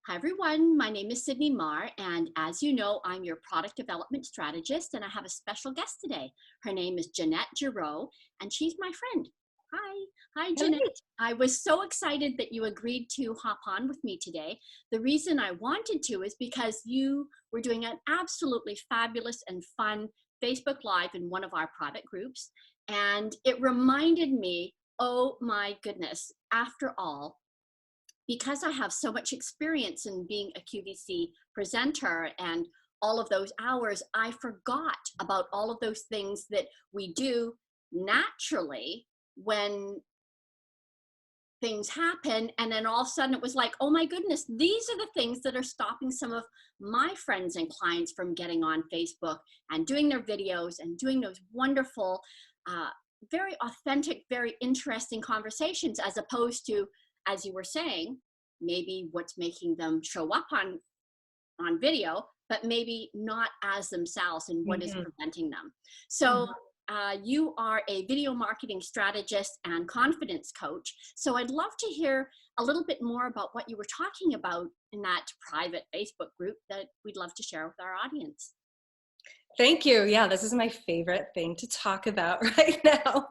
Hi everyone, my name is Cydney Marr, and as you know, I'm your product development strategist, and I have a special guest today. Her name is Janette Girod, and she's my friend. Hi Hello. Janette. I was so excited that you agreed to hop on with me today. The reason I wanted to is because you were doing an absolutely fabulous and fun Facebook Live in one of our private groups, and it reminded me, oh my goodness, after all, because I have so much experience in being a QVC presenter and all of those hours, I forgot about all of those things that we do naturally when things happen. And then all of a sudden it was like, oh my goodness, these are the things that are stopping some of my friends and clients from getting on Facebook and doing their videos and doing those wonderful, very authentic, very interesting conversations, as opposed to, as you were saying, maybe what's making them show up on video, but maybe not as themselves, and what is Mhm, preventing them. So mhm. you are a video marketing strategist and confidence coach. So I'd love to hear a little bit more about what you were talking about in that private Facebook group that we'd love to share with our audience. Thank you. Yeah, this is my favorite thing to talk about right now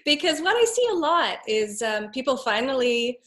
because what I see a lot is people finally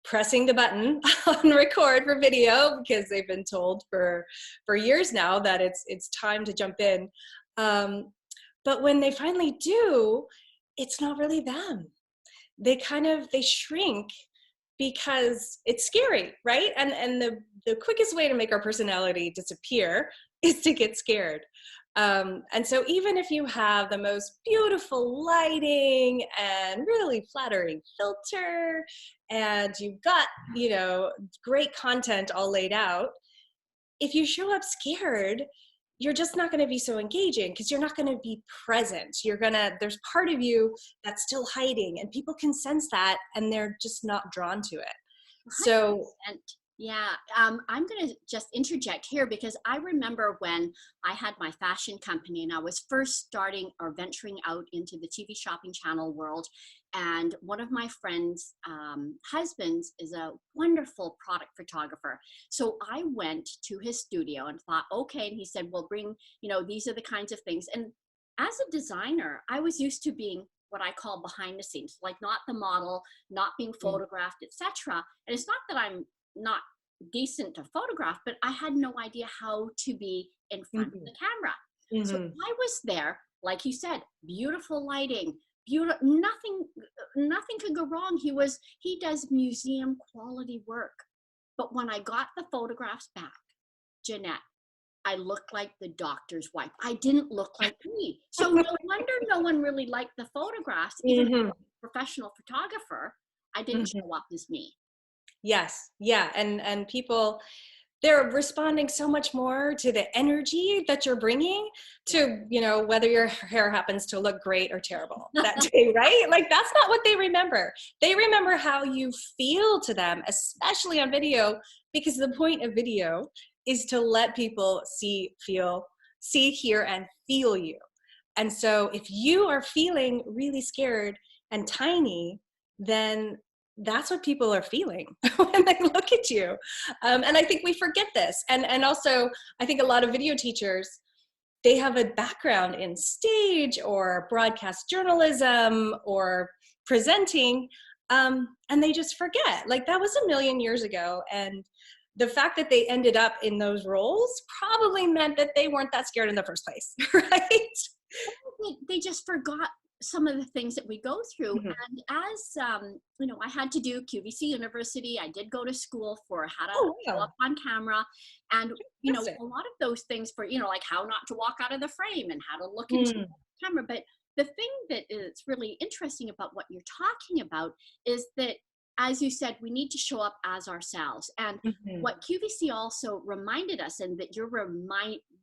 pressing the button on record for video because they've been told for years now that it's time to jump in. Um, but when they finally do, it's not really them. They shrink because it's scary, right? And the quickest way to make our personality disappear is to get scared. And so even if you have the most beautiful lighting and really flattering filter, and you've got, great content all laid out, if you show up scared, you're just not going to be so engaging because you're not going to be present. There's part of you that's still hiding, and people can sense that and they're just not drawn to it. So, 100%. Yeah, I'm going to just interject here because I remember when I had my fashion company and I was first starting or venturing out into the TV shopping channel world. And one of my friends' husbands is a wonderful product photographer. So I went to his studio and thought, okay. And he said, well, bring, these are the kinds of things. And as a designer, I was used to being what I call behind the scenes, like not the model, not being photographed, etc. And it's not that I'm not decent to photograph, but I had no idea how to be in front of mhm, the camera. So mhm, I was there, like you said, beautiful lighting, beautiful, nothing could go wrong. He does museum quality work. But when I got the photographs back, Janette, I looked like the doctor's wife. I didn't look like me. So no wonder no one really liked the photographs, even if I mhm, was a professional photographer, I didn't mhm. show up as me. Yes, yeah, and people, they're responding so much more to the energy that you're bringing Yeah. to, whether your hair happens to look great or terrible that day, right? Like that's not what they remember. They remember how you feel to them, especially on video, because the point of video is to let people see, hear, and feel you. And so if you are feeling really scared and tiny, then that's what people are feeling when they look at you. And I think we forget this. And also, I think a lot of video teachers, they have a background in stage or broadcast journalism or presenting, and they just forget. Like that was a million years ago. And the fact that they ended up in those roles probably meant that they weren't that scared in the first place, right? They just forgot some of the things that we go through. Mhm. And as I had to do QVC University. I did go to school for how to Oh, show up wow. on camera, and Fantastic. a lot of those things for like how not to walk out of the frame and how to look into Mm, the camera. But the thing that is really interesting about what you're talking about is that, as you said, we need to show up as ourselves. And mhm, what QVC also reminded us, and that you're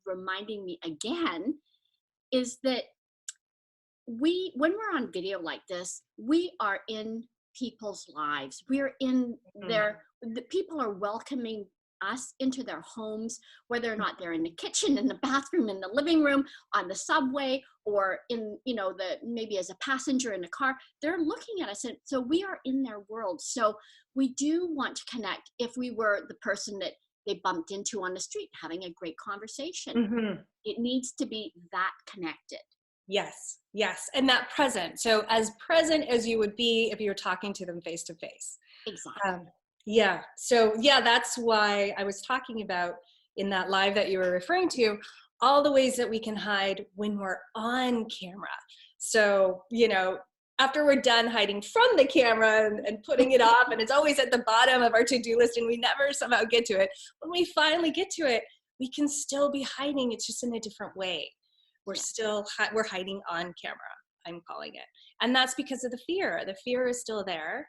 reminding me again, is that when we're on video like this, we are in people's lives. We're in mhm, the people are welcoming us into their homes, whether or not they're in the kitchen, in the bathroom, in the living room, on the subway, or in, the maybe as a passenger in a car. They're looking at us, and so we are in their world. So we do want to connect. If we were the person that they bumped into on the street having a great conversation. Mm-hmm. It needs to be that connected. Yes, yes. And that present. So as present as you would be if you were talking to them face to face. Exactly. Yeah. So yeah, that's why I was talking about in that live that you were referring to, all the ways that we can hide when we're on camera. So, after we're done hiding from the camera and putting it off, and it's always at the bottom of our to-do list and we never somehow get to it, when we finally get to it, we can still be hiding. It's just in a different way. We're hiding on camera, I'm calling it. And that's because of the fear. The fear is still there.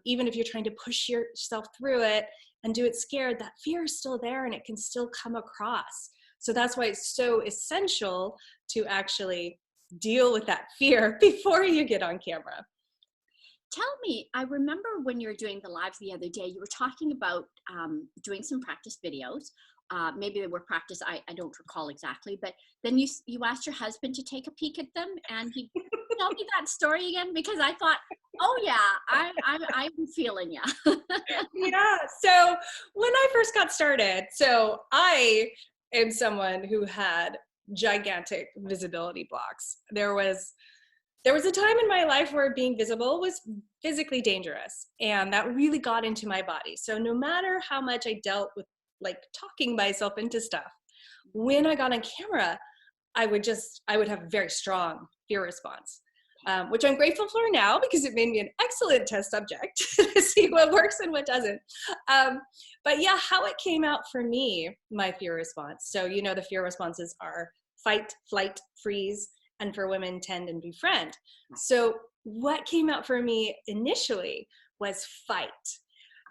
Even if you're trying to push yourself through it and do it scared, that fear is still there and it can still come across. So that's why it's so essential to actually deal with that fear before you get on camera. Tell me, I remember when you were doing the live the other day, you were talking about doing some practice videos. Maybe they were practice, I don't recall exactly, but then you asked your husband to take a peek at them, and he tell me that story again, because I thought, oh yeah, I'm feeling you. Yeah. So when I first got started, so I am someone who had gigantic visibility blocks. There was a time in my life where being visible was physically dangerous, and that really got into my body. So no matter how much I dealt with like talking myself into stuff, when I got on camera, I would have a very strong fear response, which I'm grateful for now because it made me an excellent test subject to see what works and what doesn't. But yeah, how it came out for me, my fear response. So, the fear responses are fight, flight, freeze, and for women, tend and befriend. So what came out for me initially was fight.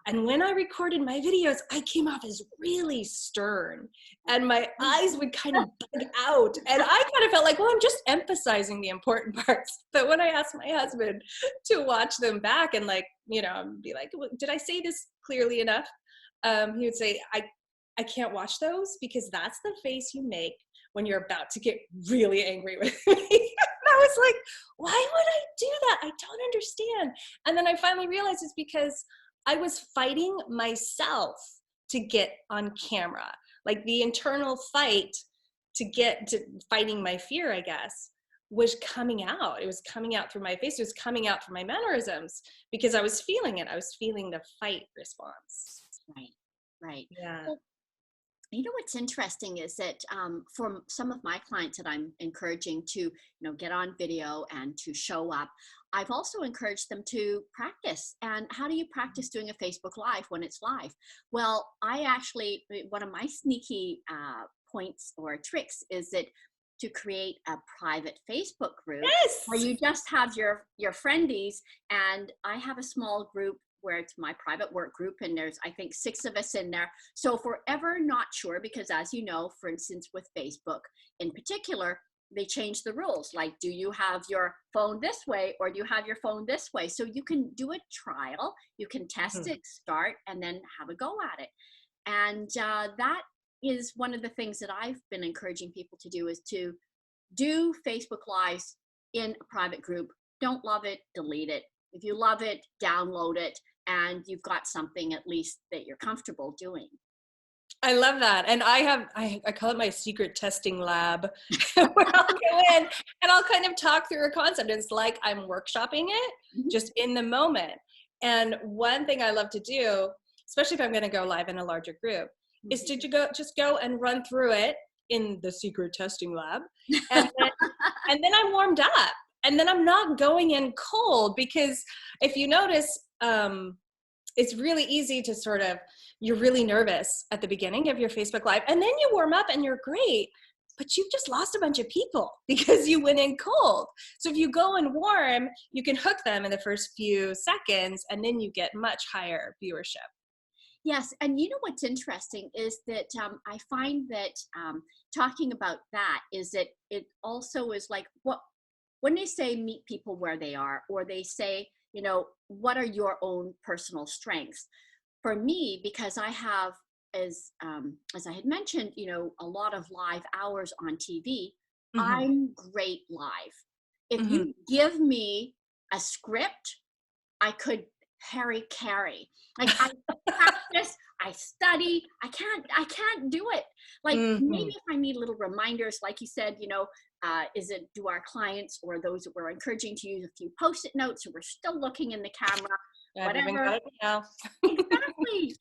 And when I recorded my videos, I came off as really stern and my eyes would kind of bug out. And I kind of felt like, well, I'm just emphasizing the important parts. But when I asked my husband to watch them back and be like, well, did I say this clearly enough? He would say, I can't watch those because that's the face you make when you're about to get really angry with me. And I was like, why would I do that? I don't understand. And then I finally realized it's because I was fighting myself to get on camera. Like the internal fight to get to fighting my fear, I guess, was coming out. It was coming out through my face. It was coming out through my mannerisms because I was feeling it. I was feeling the fight response. Right. Yeah. Well, what's interesting is that for some of my clients that I'm encouraging to, get on video and to show up, I've also encouraged them to practice. And how do you practice doing a Facebook Live when it's live? Well, one of my sneaky points or tricks is that to create a private Facebook group. Yes. Where you just have your friendies, and I have a small group where it's my private work group, and there's, I think, 6 of us in there. So if we're ever not sure, because as you know, for instance, with Facebook in particular, they change the rules. Like, do you have your phone this way or do you have your phone this way? So you can do a trial, you can test it, start, and then have a go at it. And that is one of the things that I've been encouraging people to do, is to do Facebook Lives in a private group. Don't love it, delete it. If you love it, download it, and you've got something at least that you're comfortable doing. I love that. And I call it my secret testing lab where I'll go in and I'll kind of talk through a concept. It's like I'm workshopping it just in the moment. And one thing I love to do, especially if I'm going to go live in a larger group, is to go and run through it in the secret testing lab. And then I'm warmed up. And then I'm not going in cold, because if you notice, it's really easy to you're really nervous at the beginning of your Facebook Live, and then you warm up and you're great, but you've just lost a bunch of people because you went in cold. So if you go in warm, you can hook them in the first few seconds, and then you get much higher viewership. Yes, and what's interesting is that I find that talking about that is that it also is like, when they say meet people where they are, or they say, what are your own personal strengths? For me, because I have, as I had mentioned, a lot of live hours on TV, I'm great live. If you give me a script, I could carry. Like, I practice, I study. I can't do it. Like maybe if I need little reminders, like you said, do our clients or those that we're encouraging to use a few Post-it notes, or we're still looking in the camera, I've even got whatever. it now. Exactly.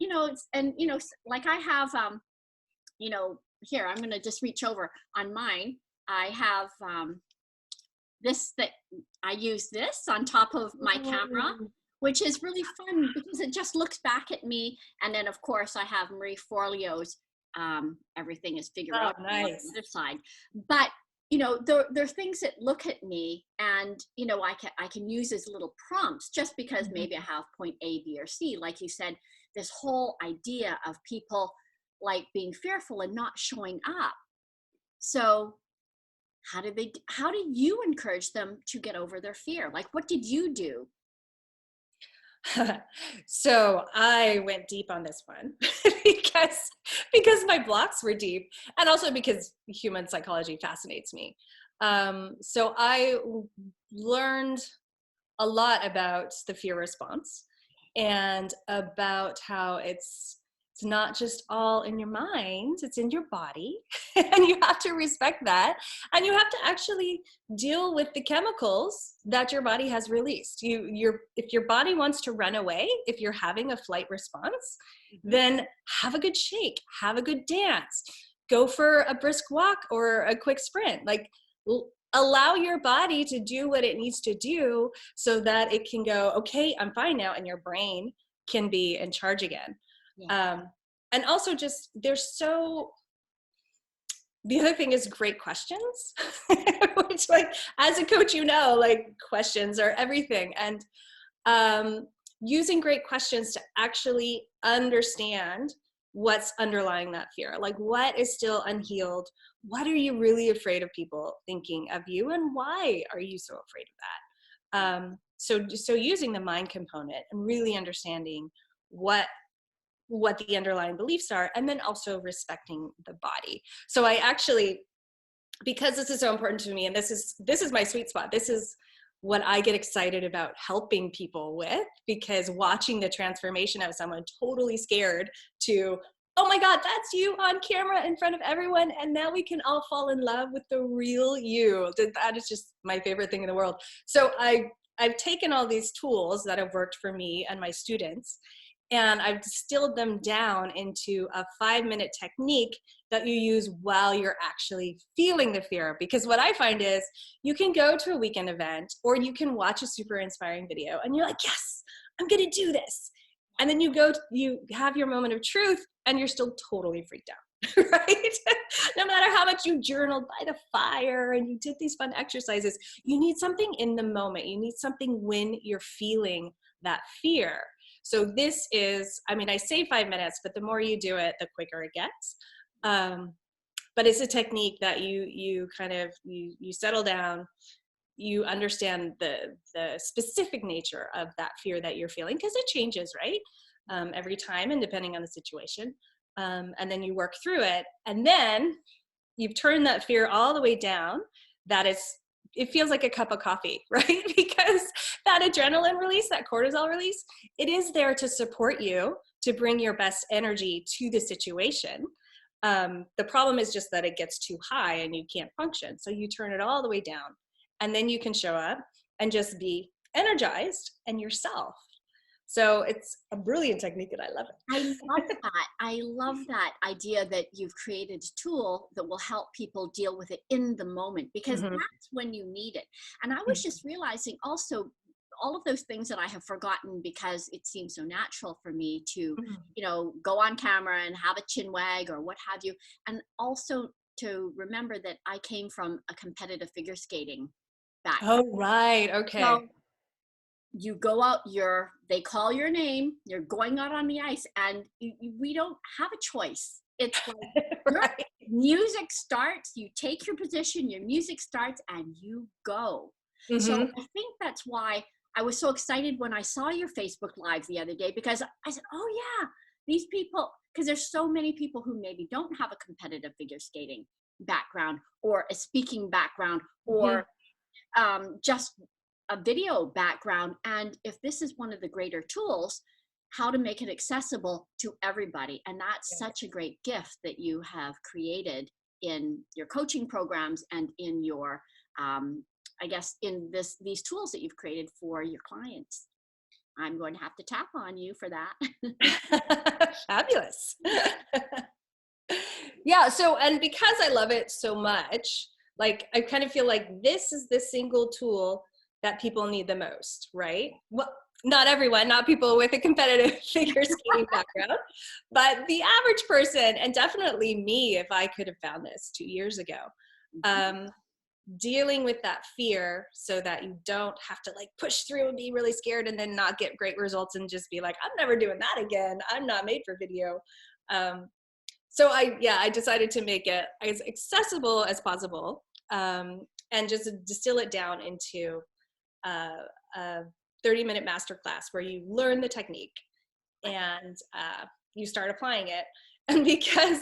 Like I have, here, I'm going to just reach over on mine. I have, this that I use this on top of my camera, which is really fun because it just looks back at me. And then of course I have Marie Forleo's Everything is Figure Out on the Nice. other side. But there are things that look at me, and I can use as little prompts, just because maybe I have point A, B, or C. Like you said, this whole idea of people like being fearful and not showing up. So how do you encourage them to get over their fear? Like, what did you do? So I went deep on this one because my blocks were deep, and also because human psychology fascinates me. So I learned a lot about the fear response, and about how it's not just all in your mind, it's in your body. And you have to respect that, and you have to actually deal with the chemicals that your body has released. If your body wants to run away, if you're having a flight response, then have a good shake, have a good dance, go for a brisk walk or a quick sprint. Like, allow your body to do what it needs to do so that it can go, okay, I'm fine now, and your brain can be in charge again. Yeah. And also, just the other thing is great questions, which, like, as a coach, like, questions are everything. And using great questions to actually understand what's underlying that fear. Like, what is still unhealed? What are you really afraid of people thinking of you, and why are you so afraid of that? So using the mind component and really understanding what the underlying beliefs are, and then also respecting the body. So I actually, because this is so important to me, and this is my sweet spot, this is what I get excited about helping people with, because watching the transformation of someone totally scared to, oh my God, that's you on camera in front of everyone, and now we can all fall in love with the real you. That is just my favorite thing in the world. So I've taken all these tools that have worked for me and my students, and I've distilled them down into a 5-minute technique that you use while you're actually feeling the fear. Because what I find is, you can go to a weekend event, or you can watch a super inspiring video, and you're like, yes, I'm gonna do this. And then you have your moment of truth, and you're still totally freaked out, right? No matter how much you journaled by the fire and you did these fun exercises, you need something in the moment. You need something when you're feeling that fear. So this is, I say 5 minutes, but the more you do it, the quicker it gets. But it's a technique that you settle down, you understand the specific nature of that fear that you're feeling, because it changes, right? Every time, and depending on the situation. And then you work through it, and then you've turned that fear all the way down. It feels like a cup of coffee, right? Because that adrenaline release, that cortisol release, it is there to support you, to bring your best energy to the situation. The problem is just that it gets too high and you can't function. So you turn it all the way down, and then you can show up and just be energized and yourself. So it's a brilliant technique, and I love it. I love that. I love that idea that you've created a tool that will help people deal with it in the moment, because that's when you need it. And I was just realizing also, all of those things that I have forgotten because it seems so natural for me to, go on camera and have a chin wag or what have you. And also to remember that I came from a competitive figure skating background. Oh, right. Okay. So you go out, they call your name, you're going out on the ice, and we don't have a choice. It's like right. Music starts, you take your position, your music starts, and you go. So I think that's why I was so excited when I saw your Facebook Live the other day, because I said, oh yeah, these people, because there's so many people who maybe don't have a competitive figure skating background, or a speaking background, or just a video background. And if this is one of the greater tools, how to make it accessible to everybody. And that's such a great gift that you have created in your coaching programs and in your, I guess, in these tools that you've created for your clients. I'm going to have to tap on you for that. Fabulous. Yeah. So, and because I love it so much, like, I kind of feel like this is the single tool that people need the most, right? Well, not everyone, not people with a competitive figure skating background, but the average person, and definitely me, if I could have found this 2 years ago, dealing with that fear so that you don't have to like push through and be really scared and then not get great results and just be like, I'm never doing that again. I'm not made for video. So I decided to make it as accessible as possible, and just distill it down into a 30-minute masterclass where you learn the technique and you start applying it. And because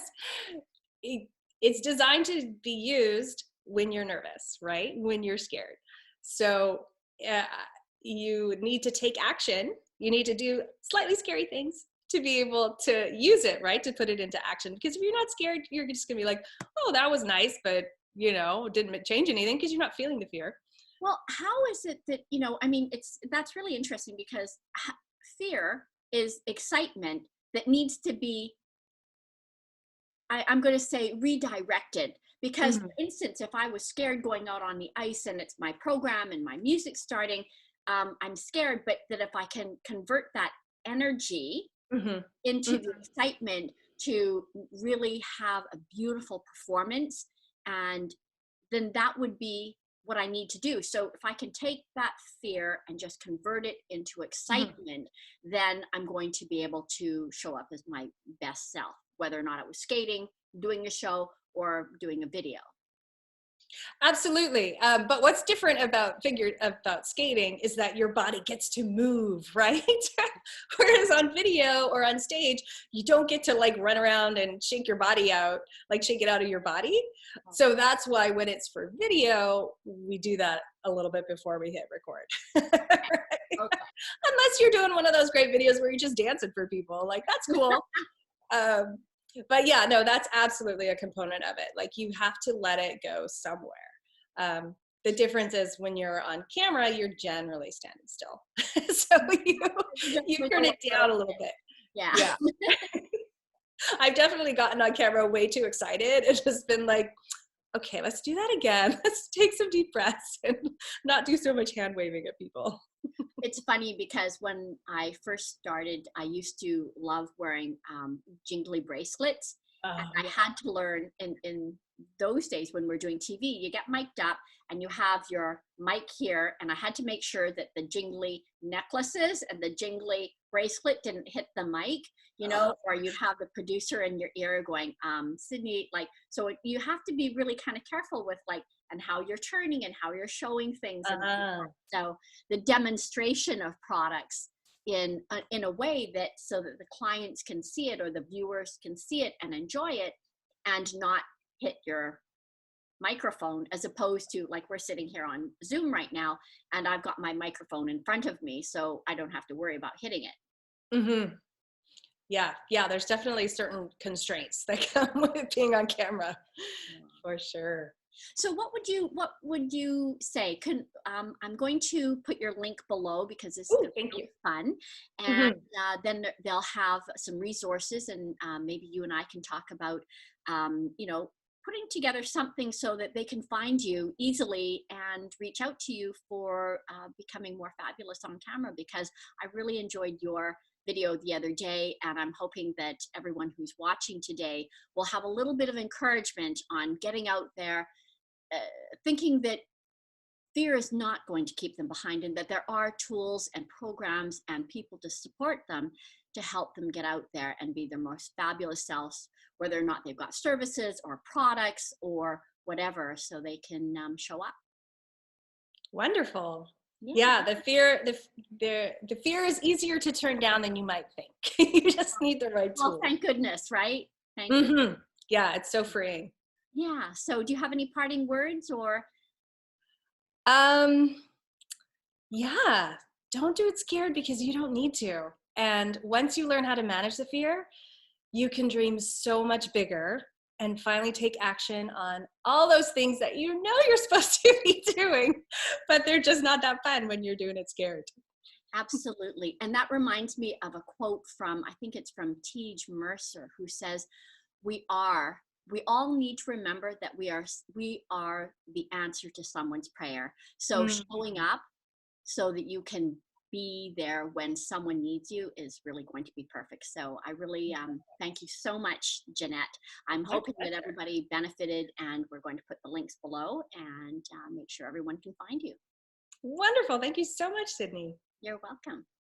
it's designed to be used when you're nervous, right? When you're scared. So you need to take action. You need to do slightly scary things to be able to use it, right? To put it into action. Because if you're not scared, you're just gonna be like, oh, that was nice, but didn't change anything because you're not feeling the fear. Well, how is it that, I mean, that's really interesting because fear is excitement that needs to be, I'm going to say, redirected. Because, for instance, if I was scared going out on the ice and it's my program and my music starting, I'm scared, but that if I can convert that energy into the excitement to really have a beautiful performance, and then that would be what I need to do. So if I can take that fear and just convert it into excitement, then I'm going to be able to show up as my best self, whether or not it was skating, doing a show, or doing a video. Absolutely. But what's different about skating is that your body gets to move, right? Whereas on video or on stage, you don't get to like run around and shake your body out, like shake it out of your body. So that's why when it's for video, we do that a little bit before we hit record. Right? Okay. Unless you're doing one of those great videos where you're just dancing for people, like that's cool. But yeah, no, that's absolutely a component of it. Like you have to let it go somewhere. The difference is when you're on camera, you're generally standing still. So you turn it down a little bit. Yeah. I've definitely gotten on camera way too excited. It's just been like, okay, let's do that again. Let's take some deep breaths and not do so much hand waving at people. It's funny because when I first started, I used to love wearing jingly bracelets. And I had to learn in those days when we're doing TV, you get mic'd up and you have your mic here. And I had to make sure that the jingly necklaces and the jingly bracelet didn't hit the mic, or you'd have the producer in your ear going, Cydney, like, so you have to be really kind of careful with like, and how you're turning and how you're showing things. So the demonstration of products in a way that so that the clients can see it or the viewers can see it and enjoy it and not hit your microphone, as opposed to like we're sitting here on Zoom right now and I've got my microphone in front of me so I don't have to worry about hitting it. Yeah, there's definitely certain constraints that come with being on camera, for sure. So what would you say? I'm going to put your link below because this is really fun, and then they'll have some resources, and maybe you and I can talk about putting together something so that they can find you easily and reach out to you for becoming more fabulous on camera, because I really enjoyed your video the other day, and I'm hoping that everyone who's watching today will have a little bit of encouragement on getting out there, thinking that fear is not going to keep them behind, and that there are tools and programs and people to support them to help them get out there and be their most fabulous selves, whether or not they've got services or products or whatever, so they can show up. Wonderful. Yeah, the fear is easier to turn down than you might think. You just need the right tool. Well, thank goodness, right? Thank goodness. Yeah, it's so freeing. Yeah. So do you have any parting words or? Yeah, don't do it scared because you don't need to. And once you learn how to manage the fear, you can dream so much bigger and finally take action on all those things that you know you're supposed to be doing, but they're just not that fun when you're doing it scared. Absolutely. And that reminds me of a quote from, I think it's from Tej Mercer, who says, we all need to remember that we are the answer to someone's prayer. So Mm. showing up so that you can be there when someone needs you is really going to be perfect. So I really thank you so much, Janette. I'm My hoping that pleasure. everybody benefited, and we're going to put the links below and make sure everyone can find you. Wonderful. Thank you so much, Cydney. You're welcome.